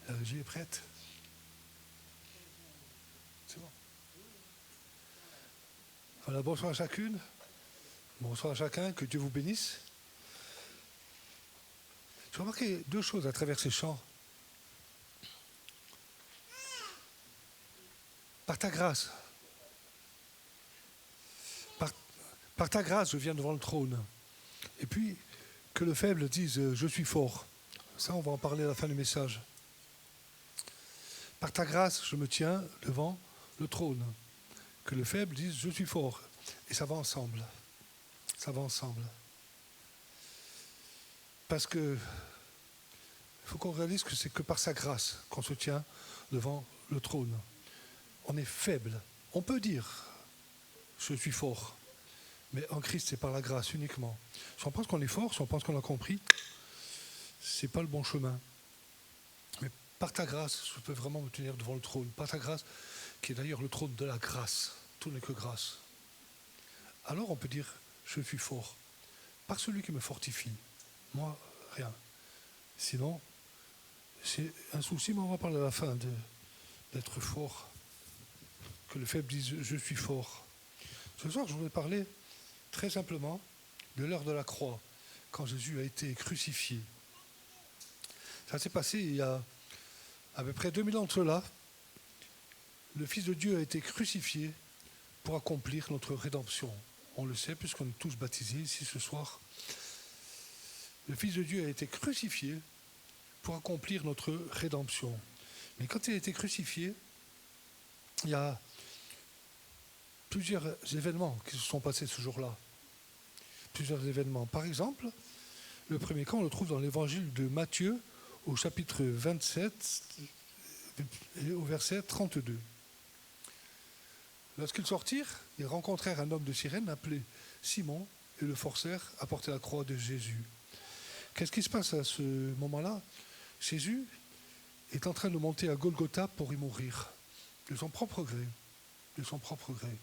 La régie est prête? C'est bon. Voilà, bonsoir à chacune. Bonsoir à chacun, que Dieu vous bénisse. J'ai remarqué deux choses à travers ces chants. Par ta grâce, par ta grâce, je viens devant le trône. Et puis, que le faible dise « je suis fort ». Ça, on va en parler à la fin du message. Par ta grâce, je me tiens devant le trône. Que le faible dise « je suis fort ». Et ça va ensemble. Ça va ensemble. Parce que il faut qu'on réalise que c'est que par sa grâce qu'on se tient devant le trône. On est faible. On peut dire « je suis fort ». Mais en Christ, c'est par la grâce uniquement. Si on pense qu'on est fort, si on pense qu'on a compris, c'est pas le bon chemin. Mais par ta grâce, je peux vraiment me tenir devant le trône. Par ta grâce, qui est d'ailleurs le trône de la grâce. Tout n'est que grâce. Alors on peut dire, je suis fort. Par celui qui me fortifie. Moi, rien. Sinon, c'est un souci, mais on va parler à la fin d'être fort. Que le faible dise, je suis fort. Ce soir, je voulais parler très simplement de l'heure de la croix, quand Jésus a été crucifié. Ça s'est passé il y a à peu près 2000 ans de cela. Le Fils de Dieu a été crucifié pour accomplir notre rédemption. On le sait, puisqu'on est tous baptisés ici ce soir. Le Fils de Dieu a été crucifié pour accomplir notre rédemption. Mais quand il a été crucifié, il y a plusieurs événements qui se sont passés ce jour-là. Plusieurs événements. Par exemple, le premier cas, on le trouve dans l'évangile de Matthieu, au chapitre 27, et au verset 32. Lorsqu'ils sortirent, ils rencontrèrent un homme de Cyrène appelé Simon et le forcèrent à porter la croix de Jésus. Qu'est-ce qui se passe à ce moment-là? Jésus est en train de monter à Golgotha pour y mourir, de son propre gré. De son propre gré.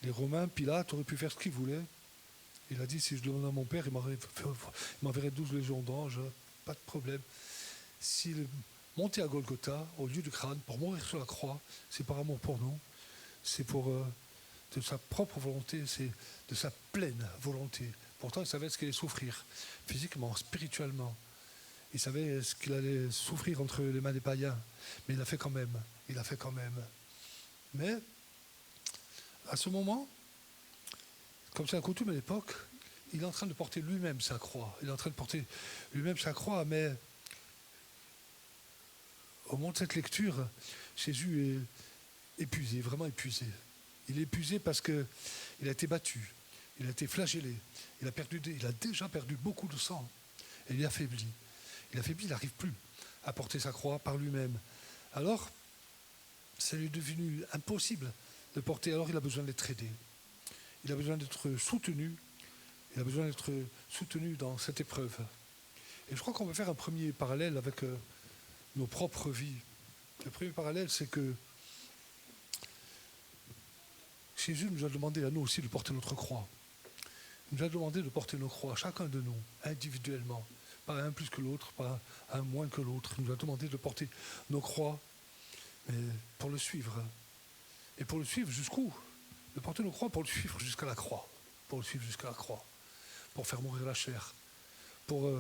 Les Romains, Pilate, auraient pu faire ce qu'ils voulaient. Il a dit, si je demande à mon père, il m'enverrait 12 légions d'anges, pas de problème. S'il montait à Golgotha, au lieu du crâne, pour mourir sur la croix, c'est par amour pour nous, c'est pour de sa propre volonté, c'est de sa pleine volonté. Pourtant, il savait ce qu'il allait souffrir, physiquement, spirituellement. Il savait ce qu'il allait souffrir entre les mains des païens, mais il l'a fait quand même. Il l'a fait quand même. Mais, à ce moment, comme c'est un coutume à l'époque, il est en train de porter lui-même sa croix. Il est en train de porter lui-même sa croix, mais au moment de cette lecture, Jésus est épuisé, vraiment épuisé. Il est épuisé parce qu'il a été battu, il a été flagellé, il a déjà perdu beaucoup de sang, et il est affaibli. Il est affaibli, il n'arrive plus à porter sa croix par lui-même. Alors, ça lui est devenu impossible de porter, alors il a besoin d'être aidé. Il a besoin d'être soutenu. Il a besoin d'être soutenu dans cette épreuve. Et je crois qu'on va faire un premier parallèle avec nos propres vies. Le premier parallèle, c'est que Jésus nous a demandé à nous aussi de porter notre croix. Il nous a demandé de porter nos croix, chacun de nous, individuellement. Pas un plus que l'autre, pas un moins que l'autre. Il nous a demandé de porter nos croix, mais pour le suivre. Et pour le suivre jusqu'où? De porter nos croix pour le suivre jusqu'à la croix. Pour le suivre jusqu'à la croix. Pour faire mourir la chair. Pour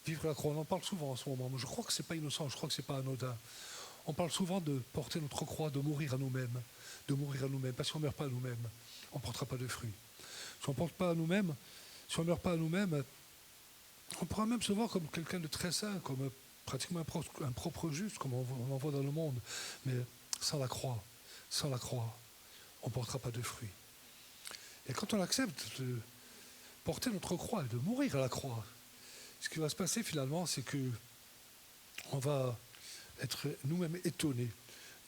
vivre la croix. On en parle souvent en ce moment, mais je crois que ce n'est pas innocent, je crois que ce n'est pas anodin. On parle souvent de porter notre croix, de mourir à nous-mêmes. De mourir à nous-mêmes. Parce que si on ne meurt pas à nous-mêmes, on ne portera pas de fruits. Si on ne porte pas à nous-mêmes, si on ne meurt pas à nous-mêmes, on pourra même se voir comme quelqu'un de très saint, comme pratiquement un propre juste, comme on en voit dans le monde. Mais sans la croix, on ne portera pas de fruits. Et quand on accepte de porter notre croix et de mourir à la croix, ce qui va se passer finalement, c'est que on va être nous-mêmes étonnés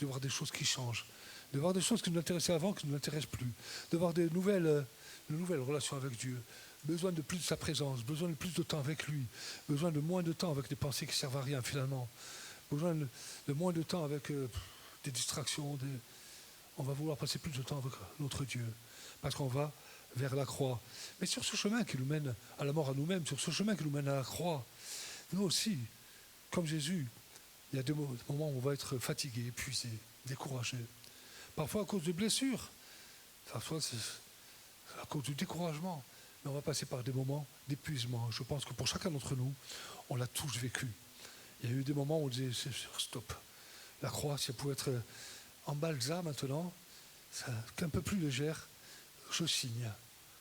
de voir des choses qui changent, de voir des choses qui nous intéressaient avant, qui ne nous intéressent plus, de voir de nouvelles relations avec Dieu, besoin de plus de sa présence, besoin de plus de temps avec lui, besoin de moins de temps avec des pensées qui ne servent à rien finalement, besoin de moins de temps avec des distractions, on va vouloir passer plus de temps avec notre Dieu, parce qu'on va vers la croix. Mais sur ce chemin qui nous mène à la mort à nous-mêmes, sur ce chemin qui nous mène à la croix, Nous aussi, comme Jésus, il y a des moments où on va être fatigué, épuisé, découragé. Parfois à cause de blessures, parfois c'est à cause du découragement. Mais on va passer par des moments d'épuisement. Je pense que pour chacun d'entre nous, on l'a tous vécu. Il y a eu des moments où on disait stop. La croix, si elle pouvait être en balsa maintenant, un peu plus légère, je signe.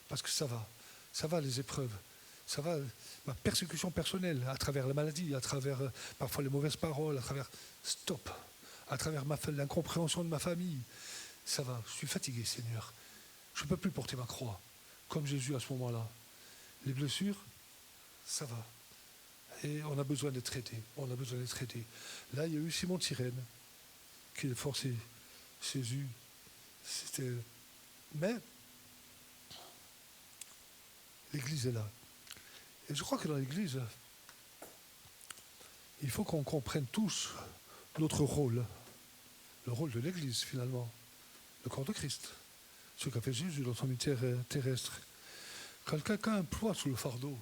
Parce que ça va les épreuves, ça va ma persécution personnelle à travers la maladie, à travers parfois les mauvaises paroles, à travers stop, à travers l'incompréhension de ma famille. Ça va, je suis fatigué, Seigneur. Je ne peux plus porter ma croix, comme Jésus à ce moment-là. Les blessures, ça va. Et on a besoin d'être aidé. On a besoin d'être aidé. Là, il y a eu Simon de Cyrène qui a forcé Jésus. Mais l'Église est là. Et je crois que dans l'Église, il faut qu'on comprenne tous notre rôle. Le rôle de l'Église, finalement. Le corps de Christ. Ce qu'a fait Jésus dans son ministère terrestre. Quand quelqu'un a un poids sous le fardeau,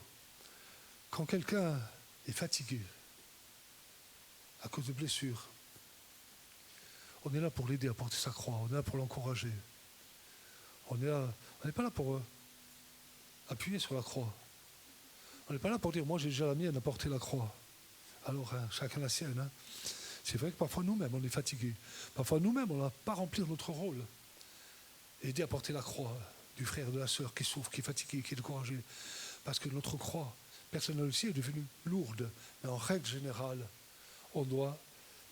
quand quelqu'un est fatigué à cause de blessures, on est là pour l'aider à porter sa croix, on est là pour l'encourager. On n'est pas là pour appuyer sur la croix. On n'est pas là pour dire, moi j'ai déjà la mienne à porter la croix. Alors, chacun la sienne. Hein. C'est vrai que parfois nous-mêmes, on est fatigués. Parfois nous-mêmes, on n'a pas rempli notre rôle. Aider à porter la croix du frère et de la sœur qui souffre, qui est fatigué, qui est découragé. Parce que notre croix personnelle aussi est devenue lourde. Mais en règle générale,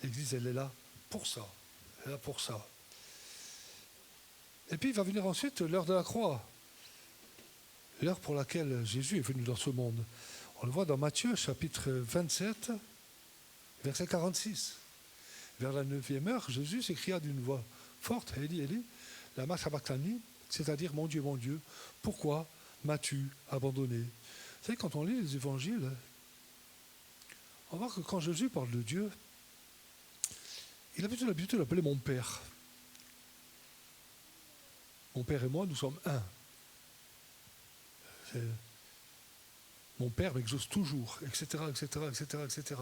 l'Église, elle est là pour ça. Elle est là pour ça. Et puis il va venir ensuite l'heure de la croix. L'heure pour laquelle Jésus est venu dans ce monde. On le voit dans Matthieu, chapitre 27, verset 46. Vers la 9e heure, Jésus s'écria d'une voix forte, Eli, Eli, lama sabachthani, c'est-à-dire, mon Dieu, pourquoi m'as-tu abandonné? Vous savez, quand on lit les évangiles, on voit que quand Jésus parle de Dieu, il a plutôt l'habitude d'appeler mon Père. Mon Père et moi, nous sommes un. Mon Père m'exauce toujours, etc., etc., etc., etc.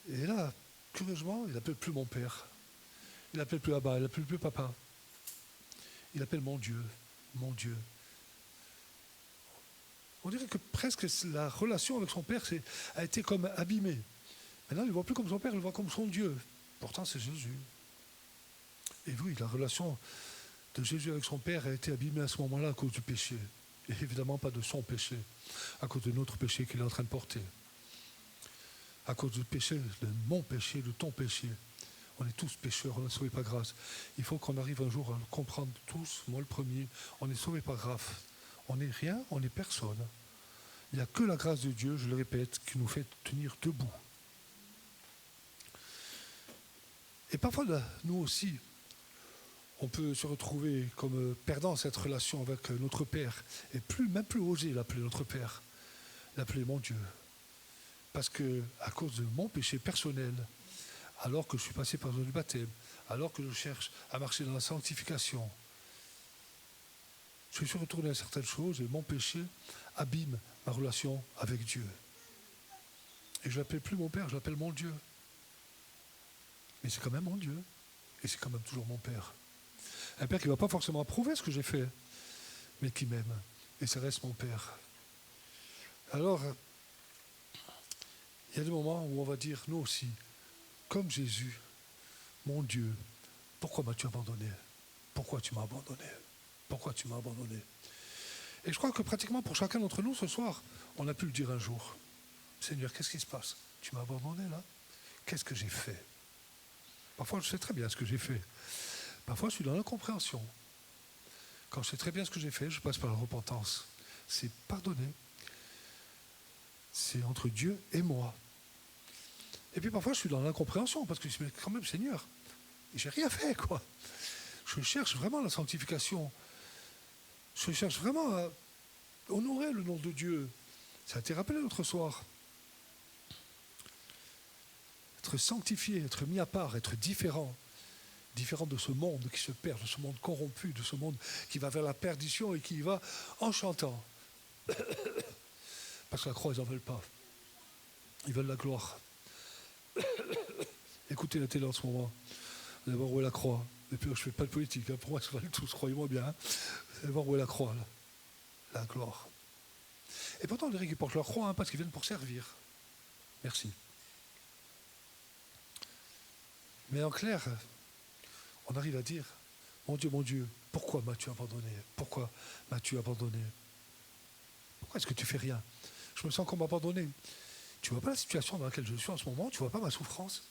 Et là, curieusement, il n'appelle plus mon Père. Il n'appelle plus Abba, il n'appelle plus Papa. Il appelle mon Dieu, mon Dieu. On dirait que presque la relation avec son Père a été comme abîmée. Maintenant, il ne le voit plus comme son Père, il le voit comme son Dieu. Pourtant, c'est Jésus. Et oui, la relation de Jésus avec son Père a été abîmée à ce moment-là à cause du péché. Et évidemment pas de son péché, à cause de notre péché qu'il est en train de porter. À cause du péché, de mon péché, de ton péché. On est tous pécheurs, on est sauvés par grâce. Il faut qu'on arrive un jour à le comprendre tous, moi le premier, on est sauvés par grâce. On n'est rien, on n'est personne. Il n'y a que la grâce de Dieu, je le répète, qui nous fait tenir debout. Et parfois, nous aussi, on peut se retrouver comme perdant cette relation avec notre Père et même plus oser l'appeler notre Père, l'appeler mon Dieu. Parce que, à cause de mon péché personnel, alors que je suis passé par le baptême, alors que je cherche à marcher dans la sanctification, je suis retourné à certaines choses et mon péché abîme ma relation avec Dieu. Et je ne l'appelle plus mon Père, je l'appelle mon Dieu. Mais c'est quand même mon Dieu. Et c'est quand même toujours mon Père. Un Père qui ne va pas forcément approuver ce que j'ai fait, mais qui m'aime. Et ça reste mon Père. Alors, il y a des moments où on va dire, nous aussi, comme Jésus, mon Dieu, pourquoi m'as-tu abandonné? Pourquoi tu m'as abandonné? Pourquoi tu m'as abandonné? Et je crois que pratiquement pour chacun d'entre nous, ce soir, on a pu le dire un jour. Seigneur, qu'est-ce qui se passe? Tu m'as abandonné là? Qu'est-ce que j'ai fait? Parfois, je sais très bien ce que j'ai fait. Parfois, je suis dans l'incompréhension. Quand je sais très bien ce que j'ai fait, je passe par la repentance. C'est pardonner. C'est entre Dieu et moi. Et puis parfois, je suis dans l'incompréhension, parce que je me dis, quand même, Seigneur, j'ai rien fait, quoi. Je cherche vraiment la sanctification. Je cherche vraiment à honorer le nom de Dieu. Ça a été rappelé l'autre soir. Être sanctifié, être mis à part, être différent. Différent de ce monde qui se perd, de ce monde corrompu, de ce monde qui va vers la perdition et qui y va en chantant. Parce que la croix, ils n'en veulent pas. Ils veulent la gloire. Écoutez la télé en ce moment. Vous allez voir où est la croix. Et puis je ne fais pas de politique. Hein. Pour moi, ils se valent tous, croyez-moi bien. Hein. Vous allez voir où est la croix, là. La gloire. Et pourtant, on dirait qu'ils portent leur croix hein, parce qu'ils viennent pour servir. Merci. Mais en clair, on arrive à dire, mon Dieu, pourquoi m'as-tu abandonné? Pourquoi m'as-tu abandonné? Pourquoi est-ce que tu fais rien? Je me sens comme abandonné. Tu ne vois pas la situation dans laquelle je suis en ce moment? Tu ne vois pas ma souffrance?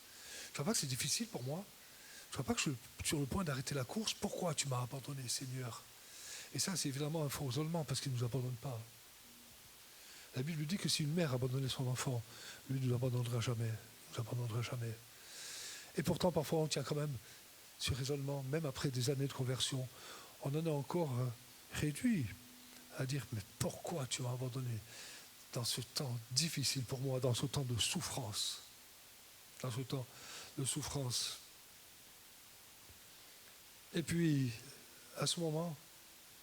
Tu ne vois pas que c'est difficile pour moi? Tu ne vois pas que je suis sur le point d'arrêter la course? Pourquoi tu m'as abandonné, Seigneur? Et ça, c'est évidemment un faux isolement parce qu'il ne nous abandonne pas. La Bible dit que si une mère abandonnait son enfant, lui ne nous abandonnera jamais. Nous abandonnera jamais. Et pourtant, parfois, on tient quand même ce raisonnement, même après des années de conversion. On en a encore réduit à dire, mais pourquoi tu m'as abandonné dans ce temps difficile pour moi, dans ce temps de souffrance? Dans ce temps de souffrance. Et puis, à ce moment,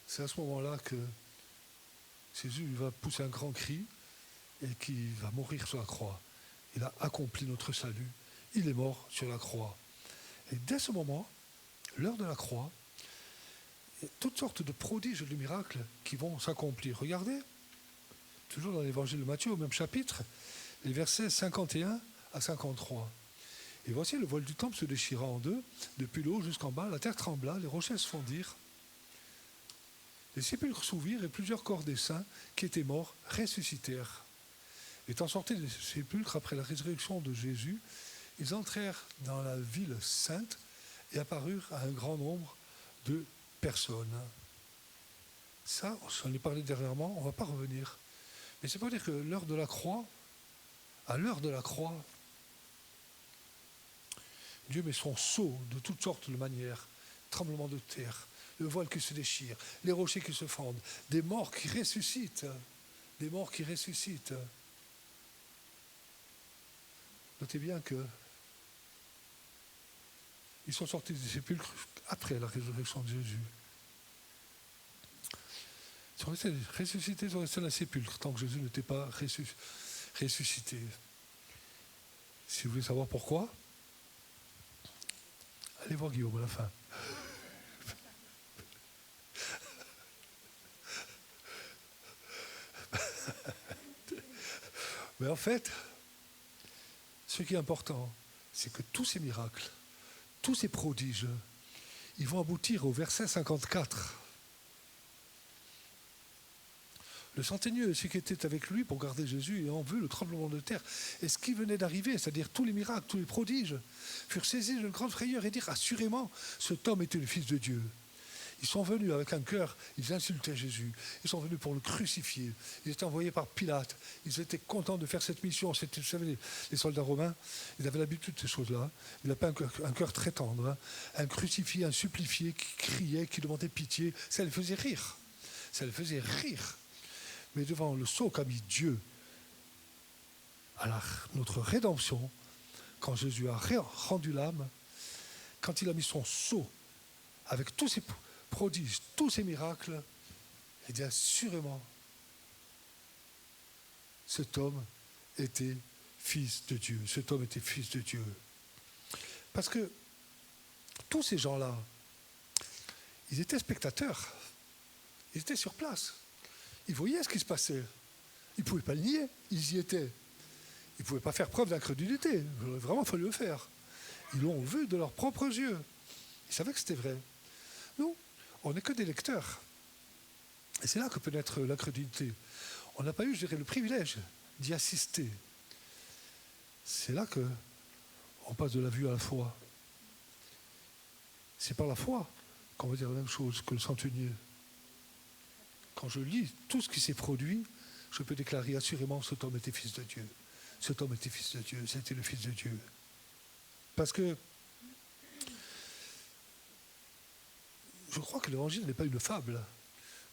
c'est à ce moment-là que Jésus va pousser un grand cri et qui va mourir sur la croix. Il a accompli notre salut. Il est mort sur la croix. Et dès ce moment, l'heure de la croix, il y a toutes sortes de prodiges et de miracles qui vont s'accomplir. Regardez, toujours dans l'évangile de Matthieu, au même chapitre, les versets 51 à 53. Et voici le voile du temple se déchira en deux, depuis le haut jusqu'en bas, la terre trembla, les rochers se fondirent, les sépulcres s'ouvrirent et plusieurs corps des saints qui étaient morts ressuscitèrent. Étant sortis des sépulcres après la résurrection de Jésus, ils entrèrent dans la ville sainte et apparurent à un grand nombre de personnes. Ça, j'en ai parlé dernièrement, on ne va pas revenir. Mais c'est pour dire que l'heure de la croix, à l'heure de la croix, Dieu met son sceau de toutes sortes de manières, tremblement de terre, le voile qui se déchire, les rochers qui se fendent, des morts qui ressuscitent, des morts qui ressuscitent. Notez bien que ils sont sortis des sépulcres après la résurrection de Jésus. Ils sont restés ressuscités, ils sont restés dans le sépulcre tant que Jésus n'était pas ressuscité. Si vous voulez savoir pourquoi, allez voir Guillaume à la fin. Mais en fait, ce qui est important, c'est que tous ces miracles, tous ces prodiges, ils vont aboutir au verset 54. Le centenier, ceux qui étaient avec lui pour garder Jésus, ayant vu le tremblement de terre, et ce qui venait d'arriver, c'est-à-dire tous les miracles, tous les prodiges, furent saisis d'une grande frayeur et dirent assurément, cet homme était le Fils de Dieu. Ils sont venus avec un cœur, ils insultaient Jésus, ils sont venus pour le crucifier, ils étaient envoyés par Pilate, ils étaient contents de faire cette mission. C'était, vous savez, les soldats romains, ils avaient l'habitude de ces choses-là, ils n'avaient pas un cœur très tendre, hein. Un crucifié, un supplifié qui criait, qui demandait pitié, ça les faisait rire, ça les faisait rire. Mais devant le sceau qu'a mis Dieu à notre rédemption, quand Jésus a rendu l'âme, quand il a mis son sceau avec tous ses prodiges, tous ces miracles, il dit assurément, cet homme était fils de Dieu. Cet homme était fils de Dieu. Parce que tous ces gens-là, ils étaient spectateurs. Ils étaient sur place. Ils voyaient ce qui se passait. Ils ne pouvaient pas le nier. Ils y étaient. Ils ne pouvaient pas faire preuve d'incrédulité. Il aurait vraiment fallu le faire. Ils l'ont vu de leurs propres yeux. Ils savaient que c'était vrai. Nous, on n'est que des lecteurs. Et c'est là que peut naître l'incrédulité. On n'a pas eu, je dirais, le privilège d'y assister. C'est là qu'on passe de la vue à la foi. C'est par la foi qu'on va dire la même chose que le centenier. Quand je lis tout ce qui s'est produit, je peux déclarer assurément que cet homme était fils de Dieu. Cet homme était fils de Dieu, c'était le fils de Dieu. Parce que je crois que l'évangile n'est pas une fable.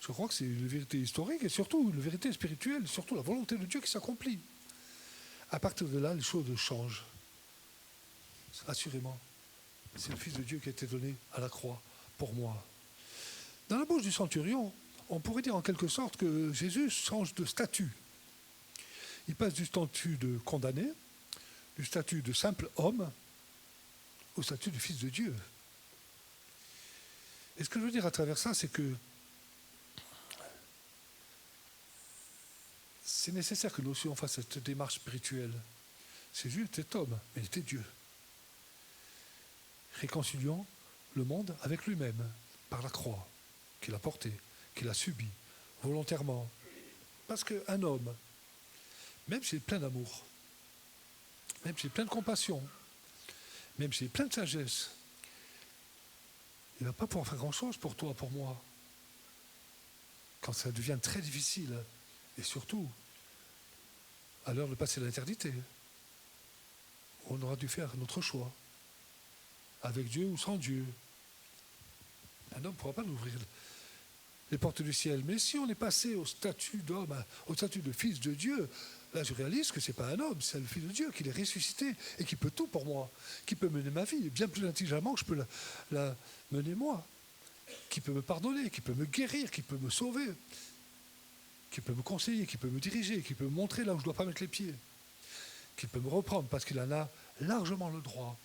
Je crois que c'est une vérité historique et surtout une vérité spirituelle, surtout la volonté de Dieu qui s'accomplit. À partir de là, les choses changent. Assurément. C'est le Fils de Dieu qui a été donné à la croix pour moi. Dans la bouche du centurion, on pourrait dire en quelque sorte que Jésus change de statut. Il passe du statut de condamné, du statut de simple homme, au statut de fils de Dieu. Et ce que je veux dire à travers ça, c'est que c'est nécessaire que nous aussi on fasse cette démarche spirituelle. Jésus était homme, mais il était Dieu. Réconciliant le monde avec lui-même par la croix qu'il a portée, qu'il a subie volontairement. Parce qu'un homme, même s'il est plein d'amour, même s'il est plein de compassion, même s'il est plein de sagesse, il ne va pas pouvoir faire grand-chose pour toi, pour moi. Quand ça devient très difficile, et surtout à l'heure de passer l'éternité, on aura dû faire notre choix, avec Dieu ou sans Dieu. Un homme ne pourra pas nous ouvrir les portes du ciel. Mais si on est passé au statut d'homme, au statut de fils de Dieu, là je réalise que ce n'est pas un homme, c'est le fils de Dieu, qu'il est ressuscité et qui peut tout pour moi, qui peut mener ma vie, bien plus intelligemment que je peux la mener moi, qui peut me pardonner, qui peut me guérir, qui peut me sauver, qui peut me conseiller, qui peut me diriger, qui peut me montrer là où je ne dois pas mettre les pieds, qui peut me reprendre parce qu'il en a largement le droit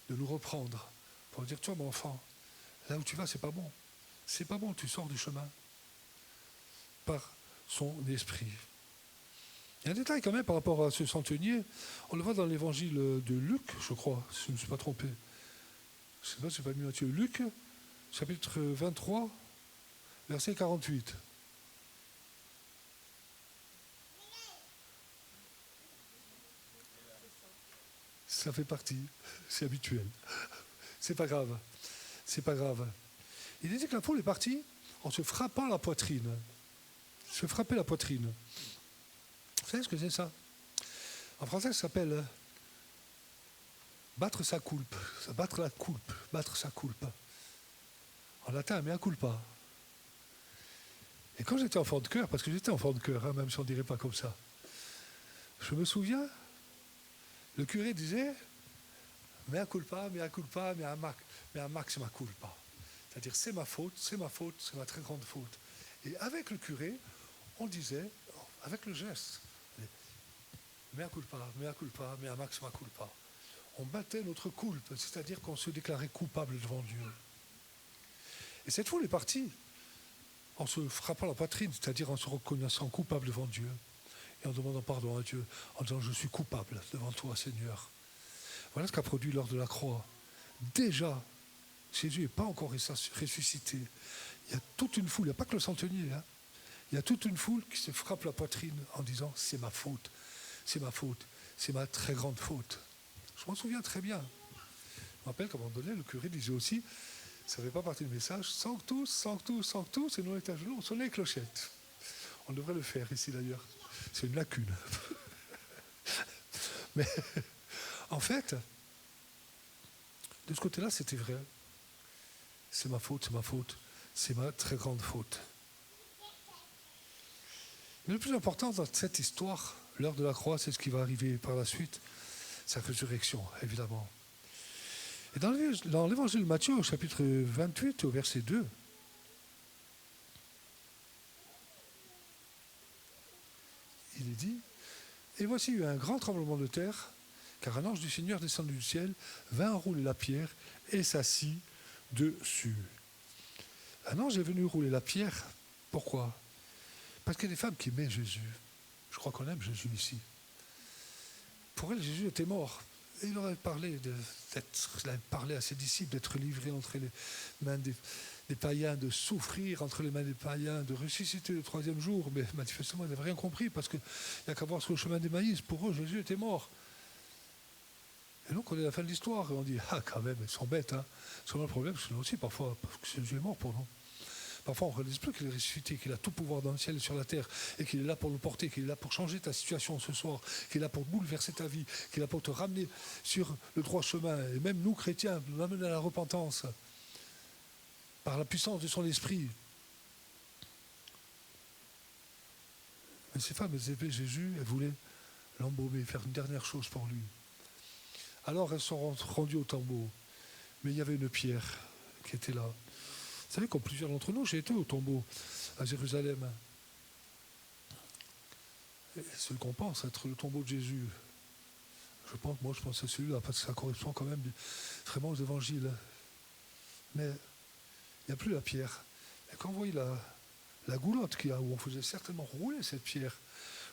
de nous reprendre pour dire, toi mon enfant, là où tu vas, c'est pas bon. C'est pas bon, tu sors du chemin. Par son esprit. Il y a un détail quand même par rapport à ce centenier. On le voit dans l'évangile de Luc, je crois, si je ne me suis pas trompé. Je ne sais pas si c'est pas mis Matthieu. Luc, chapitre 23, verset 48. Ça fait partie, c'est habituel. C'est pas grave. C'est pas grave. Il dit que la foule est partie en se frappant la poitrine. Se frapper la poitrine. Vous savez ce que c'est ça? En français, ça s'appelle battre sa culpe. Battre la culpe. Battre sa culpe. En latin, mea culpa. Et quand j'étais enfant de cœur, parce que j'étais enfant de cœur, hein, même si on ne dirait pas comme ça, je me souviens, le curé disait mea culpa, mea culpa, mea maxima culpa. C'est-à-dire, c'est ma faute, c'est ma très grande faute. Et avec le curé, on disait, avec le geste, mea culpa, mea maxima culpa. On battait notre culpe, c'est-à-dire qu'on se déclarait coupable devant Dieu. Et cette foule est partie en se frappant la poitrine, c'est-à-dire en se reconnaissant coupable devant Dieu et en demandant pardon à Dieu, en disant, je suis coupable devant toi, Seigneur. Voilà ce qu'a produit lors de la croix. Déjà, Jésus n'est pas encore ressuscité. Il y a toute une foule, il n'y a pas que le centenier, hein. Il y a toute une foule qui se frappe la poitrine en disant, c'est ma faute, c'est ma très grande faute. Je m'en souviens très bien. Je me rappelle qu'à un moment donné, le curé disait aussi, ça ne fait pas partie du message, sanctus, et nous on était à genoux, on sonnait les clochettes. On devrait le faire ici d'ailleurs. C'est une lacune. Mais en fait, de ce côté-là, c'était vrai. C'est ma faute, c'est ma très grande faute. Mais le plus important dans cette histoire, l'heure de la croix, c'est ce qui va arriver par la suite, sa résurrection, évidemment. Et dans l'évangile de Matthieu, au chapitre 28, au verset 2, il est dit, et voici il y a eu un grand tremblement de terre, car un ange du Seigneur descendu du ciel vint rouler la pierre et s'assit dessus. Un ange est venu rouler la pierre. Pourquoi? Parce qu'il y a des femmes qui aiment Jésus. Je crois qu'on aime Jésus ici. Pour elles, Jésus était mort. Et il aurait parlé à ses disciples d'être livré entre les mains des païens, de souffrir entre les mains des païens, de ressusciter le troisième jour. Mais manifestement, ils n'avaient rien compris parce qu'il n'y a qu'à voir sur le chemin d'Emmaüs. Pour eux, Jésus était mort. Et donc, on est à la fin de l'histoire et on dit, ah, quand même, ils sont bêtes. Hein. Seulement le problème, c'est nous aussi, parfois, parce que Jésus est mort pour nous. Parfois, on ne réalise plus qu'il est ressuscité, qu'il a tout pouvoir dans le ciel et sur la terre, et qu'il est là pour nous porter, qu'il est là pour changer ta situation ce soir, qu'il est là pour bouleverser ta vie, qu'il est là pour te ramener sur le droit chemin. Et même nous, chrétiens, nous amener à la repentance par la puissance de son esprit. Mais ces femmes, elles aimaient Jésus, elles voulaient l'embaumer, faire une dernière chose pour lui. Alors, elles sont rendues au tombeau. Mais il y avait une pierre qui était là. Vous savez, comme plusieurs d'entre nous, j'ai été au tombeau à Jérusalem. Et celui qu'on pense être le tombeau de Jésus, moi je pense à celui-là, parce que ça correspond quand même vraiment aux évangiles. Mais il n'y a plus la pierre. Et quand vous voyez la goulotte qu'il y a, où on faisait certainement rouler cette pierre,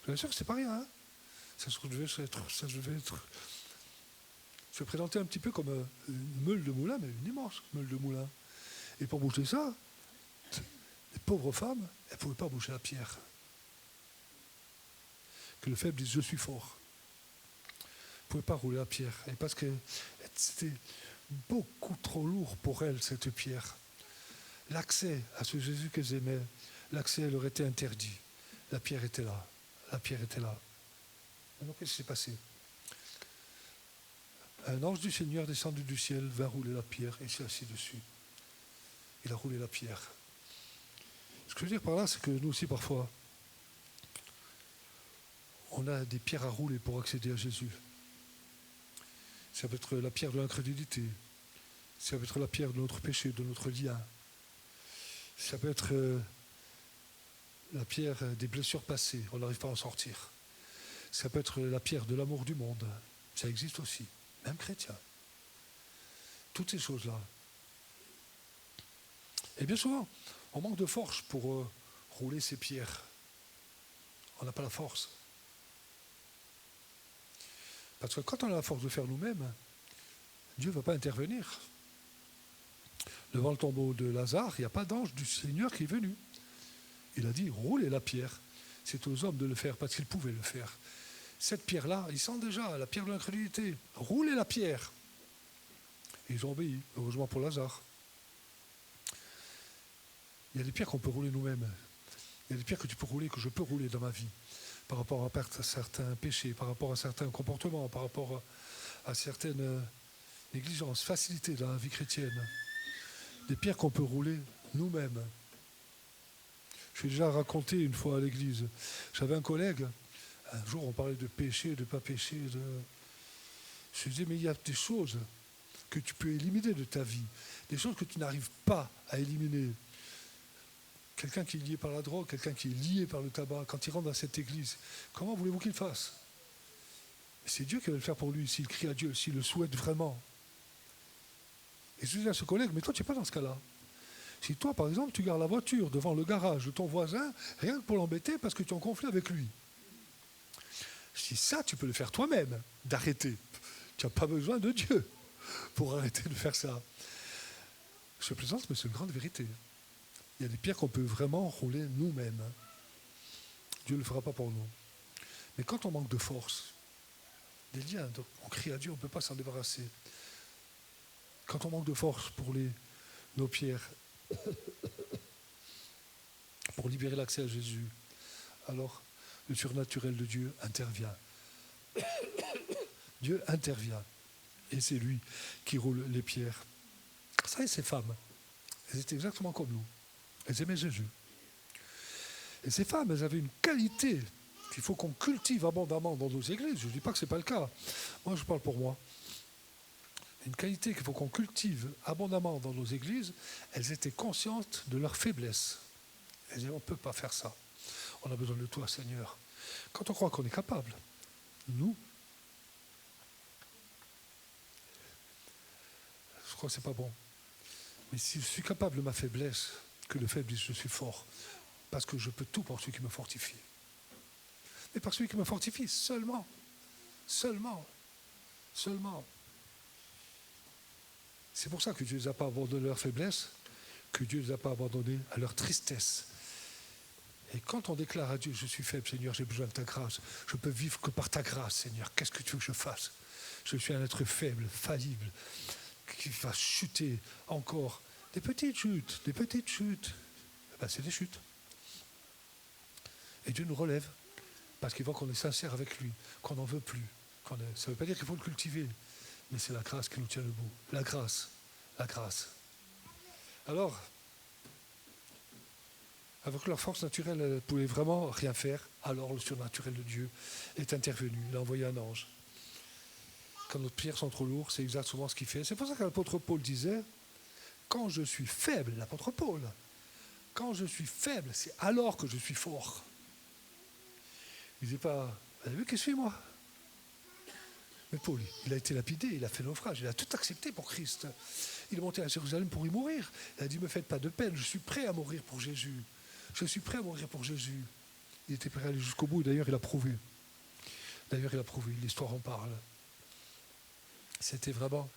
je vous assure que c'est pas rien. Hein, ça devait se présenter un petit peu comme une meule de moulin, mais une immense meule de moulin. Et pour bouger ça, les pauvres femmes, elles ne pouvaient pas bouger la pierre. Que le faible dise « je suis fort ». Elles ne pouvaient pas rouler la pierre. Et parce que c'était beaucoup trop lourd pour elles, cette pierre. L'accès à ce Jésus qu'elles aimaient, l'accès leur était interdit. La pierre était là. La pierre était là. Alors qu'est-ce qui s'est passé? Un ange du Seigneur descendu du ciel vint rouler la pierre et s'est assis dessus. Il a roulé la pierre. Ce que je veux dire par là, c'est que nous aussi, parfois, on a des pierres à rouler pour accéder à Jésus. Ça peut être la pierre de l'incrédulité. Ça peut être la pierre de notre péché, de notre lien. Ça peut être la pierre des blessures passées. On n'arrive pas à en sortir. Ça peut être la pierre de l'amour du monde. Ça existe aussi. Même chrétien. Toutes ces choses-là. Et bien souvent, on manque de force pour rouler ces pierres. On n'a pas la force. Parce que quand on a la force de faire nous-mêmes, Dieu ne va pas intervenir. Devant le tombeau de Lazare, il n'y a pas d'ange du Seigneur qui est venu. Il a dit, roulez la pierre. C'est aux hommes de le faire parce qu'ils pouvaient le faire. Cette pierre-là, ils sentent déjà la pierre de l'incrédulité. Roulez la pierre. Et ils ont obéi, heureusement pour Lazare. Il y a des pierres qu'on peut rouler nous-mêmes. Il y a des pierres que tu peux rouler, que je peux rouler dans ma vie. Par rapport à certains péchés, par rapport à certains comportements, par rapport à certaines négligences, facilités dans la vie chrétienne. Des pierres qu'on peut rouler nous-mêmes. Je l'ai déjà raconté une fois à l'église. J'avais un collègue, un jour on parlait de péché, de ne pas pécher. Je disais, mais il y a des choses que tu peux éliminer de ta vie, des choses que tu n'arrives pas à éliminer. Quelqu'un qui est lié par la drogue, quelqu'un qui est lié par le tabac, quand il rentre dans cette église, comment voulez-vous qu'il fasse? C'est Dieu qui va le faire pour lui, s'il crie à Dieu, s'il le souhaite vraiment. Et je disais à ce collègue, mais toi tu n'es pas dans ce cas-là. Si toi, par exemple, tu gares la voiture devant le garage de ton voisin, rien que pour l'embêter parce que tu es en conflit avec lui. Si ça, tu peux le faire toi-même, d'arrêter. Tu n'as pas besoin de Dieu pour arrêter de faire ça. Je plaisante, mais c'est une grande vérité. Il y a des pierres qu'on peut vraiment rouler nous-mêmes. Dieu ne le fera pas pour nous. Mais quand on manque de force, des liens, on crie à Dieu, on ne peut pas s'en débarrasser. Quand on manque de force pour nos pierres, pour libérer l'accès à Jésus, alors le surnaturel de Dieu intervient. Dieu intervient. Et c'est lui qui roule les pierres. Ça et ces femmes, elles étaient exactement comme nous. Elles aimaient Jésus. Et ces femmes, elles avaient une qualité qu'il faut qu'on cultive abondamment dans nos églises. Je ne dis pas que ce n'est pas le cas. Moi, je parle pour moi. Une qualité qu'il faut qu'on cultive abondamment dans nos églises, elles étaient conscientes de leur faiblesse. Elles disaient, on ne peut pas faire ça. On a besoin de toi, Seigneur. Quand on croit qu'on est capable, nous, je crois que ce n'est pas bon. Mais si je suis capable de ma faiblesse, que le faible dise je suis fort, parce que je peux tout par celui qui me fortifie. Mais par celui qui me fortifie, seulement. C'est pour ça que Dieu ne les a pas abandonnés à leur faiblesse, que Dieu ne les a pas abandonnés à leur tristesse. Et quand on déclare à Dieu, je suis faible, Seigneur, j'ai besoin de ta grâce, je peux vivre que par ta grâce, Seigneur, qu'est-ce que tu veux que je fasse? Je suis un être faible, faillible, qui va chuter encore. Des petites chutes. Ben, c'est des chutes. Et Dieu nous relève, parce qu'il voit qu'on est sincère avec lui, qu'on n'en veut plus. Ça ne veut pas dire qu'il faut le cultiver, mais c'est la grâce qui nous tient debout. La grâce. Alors, avec leur force naturelle, elles ne pouvaient vraiment rien faire. Alors le surnaturel de Dieu est intervenu. Il a envoyé un ange. Quand nos pierres sont trop lourdes, c'est exactement ce qu'il fait. C'est pour ça que l'apôtre Paul disait, quand je suis faible, l'apôtre Paul, quand je suis faible, c'est alors que je suis fort. Il ne disait pas, vous avez vu qui suis-moi? Mais Paul, il a été lapidé, il a fait naufrage, il a tout accepté pour Christ. Il est monté à Jérusalem pour y mourir. Il a dit, ne me faites pas de peine, je suis prêt à mourir pour Jésus. Je suis prêt à mourir pour Jésus. Il était prêt à aller jusqu'au bout, et d'ailleurs il a prouvé. L'histoire en parle. C'était vraiment.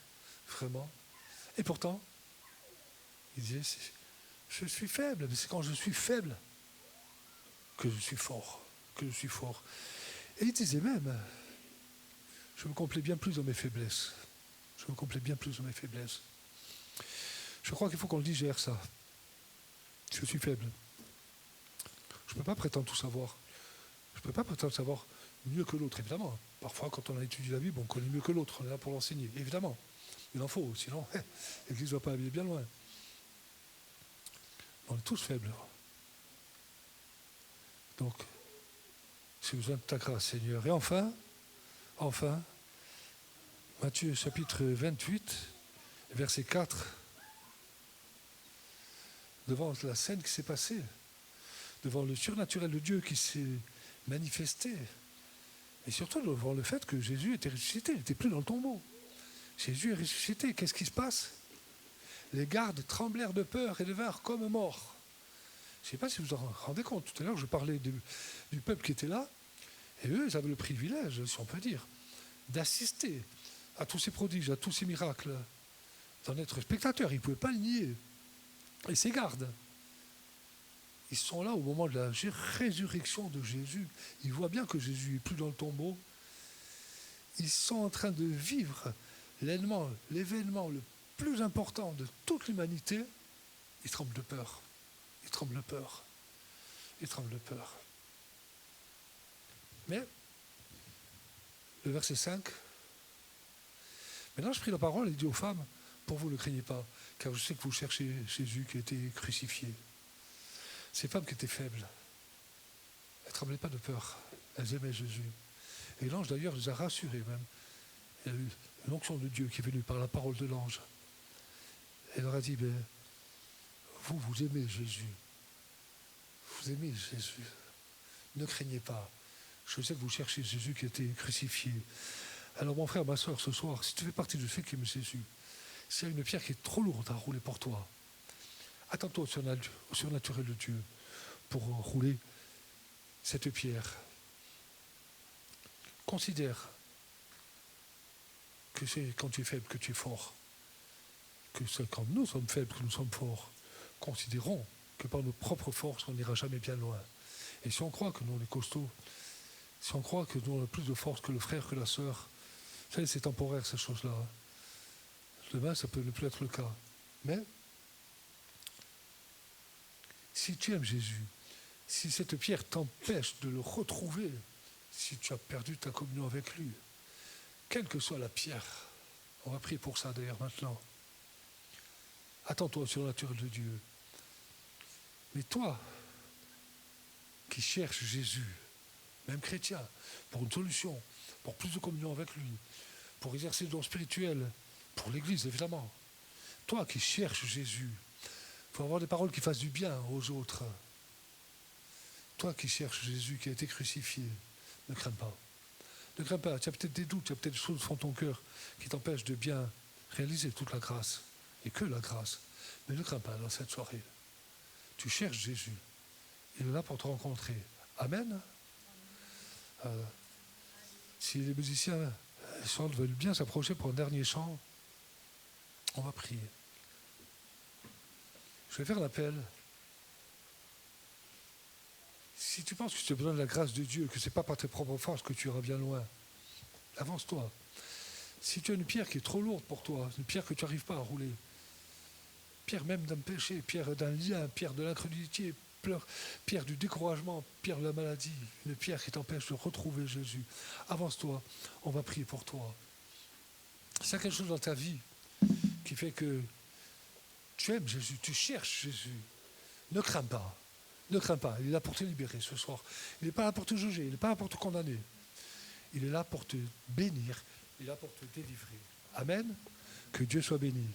Et pourtant, il disait, je suis faible, mais c'est quand je suis faible que je suis fort. Et il disait même, je me complais bien plus dans mes faiblesses. Je crois qu'il faut qu'on le digère, ça. Je suis faible. Je ne peux pas prétendre tout savoir. Je ne peux pas prétendre savoir mieux que l'autre, évidemment. Parfois, quand on a étudié la Bible, on connaît mieux que l'autre. On est là pour l'enseigner, évidemment. Il en faut, sinon, l'Église ne va pas aller bien loin. On est tous faibles. Donc, j'ai besoin de ta grâce, Seigneur. Et enfin, Matthieu chapitre 28, verset 4, devant la scène qui s'est passée, devant le surnaturel de Dieu qui s'est manifesté, et surtout devant le fait que Jésus était ressuscité, il n'était plus dans le tombeau. Jésus est ressuscité, qu'est-ce qui se passe? Les gardes tremblèrent de peur et devinrent comme morts. Je ne sais pas si vous en rendez compte, tout à l'heure je parlais du peuple qui était là, et eux, ils avaient le privilège, si on peut dire, d'assister à tous ces prodiges, à tous ces miracles, d'en être spectateurs, ils ne pouvaient pas le nier. Et ces gardes, ils sont là au moment de la résurrection de Jésus. Ils voient bien que Jésus n'est plus dans le tombeau. Ils sont en train de vivre l'événement le plus important de toute l'humanité. Ils tremblent de peur. Mais, le verset 5, maintenant je prie la parole et dit aux femmes, pour vous ne craignez pas, car je sais que vous cherchez Jésus qui a été crucifié. Ces femmes qui étaient faibles, elles ne tremblaient pas de peur, elles aimaient Jésus. Et l'ange d'ailleurs les a rassurées même. Il y a eu l'onction de Dieu qui est venue par la parole de l'ange. Elle leur a dit, vous aimez Jésus. Vous aimez Jésus. Ne craignez pas. Je sais que vous cherchez Jésus qui a été crucifié. Alors mon frère, ma soeur, ce soir, si tu fais partie de ceux qui aiment Jésus, s'il y a une pierre qui est trop lourde à rouler pour toi, attends-toi au surnaturel de Dieu pour rouler cette pierre. Considère que c'est quand tu es faible que tu es fort. Que c'est quand nous sommes faibles que nous sommes forts. Considérons que par nos propres forces, on n'ira jamais bien loin. Et si on croit que nous, on est costauds, si on croit que nous, on a plus de force que le frère, que la sœur, vous savez, c'est temporaire, ces choses-là. Demain, ça peut ne plus être le cas. Mais, si tu aimes Jésus, si cette pierre t'empêche de le retrouver, si tu as perdu ta communion avec lui, quelle que soit la pierre, on va prier pour ça d'ailleurs maintenant, attends-toi au surnaturel de Dieu. Mais toi, qui cherches Jésus, même chrétien, pour une solution, pour plus de communion avec lui, pour exercer le don spirituel, pour l'Église évidemment, toi qui cherches Jésus, il faut avoir des paroles qui fassent du bien aux autres. Toi qui cherches Jésus qui a été crucifié, ne crains pas. Ne crains pas, tu as peut-être des doutes, tu as peut-être des choses au fond de ton cœur qui t'empêchent de bien réaliser toute la grâce, et que la grâce. Mais ne crains pas dans cette soirée. Tu cherches Jésus. Il est là pour te rencontrer. Amen. Si les musiciens veulent bien s'approcher pour un dernier chant, on va prier. Je vais faire l'appel. Si tu penses que tu as besoin de la grâce de Dieu, que ce n'est pas par tes propres forces que tu iras bien loin, avance-toi. Si tu as une pierre qui est trop lourde pour toi, une pierre que tu n'arrives pas à rouler, pierre même d'un péché, pierre d'un lien, pierre de l'incrédulité, pierre du découragement, pierre de la maladie, une pierre qui t'empêche de retrouver Jésus, avance-toi, on va prier pour toi. Si il y a quelque chose dans ta vie qui fait que tu aimes Jésus, tu cherches Jésus, ne crains pas. Ne crains pas, il est là pour te libérer ce soir. Il n'est pas là pour te juger, il n'est pas là pour te condamner. Il est là pour te bénir, il est là pour te délivrer. Amen. Que Dieu soit béni.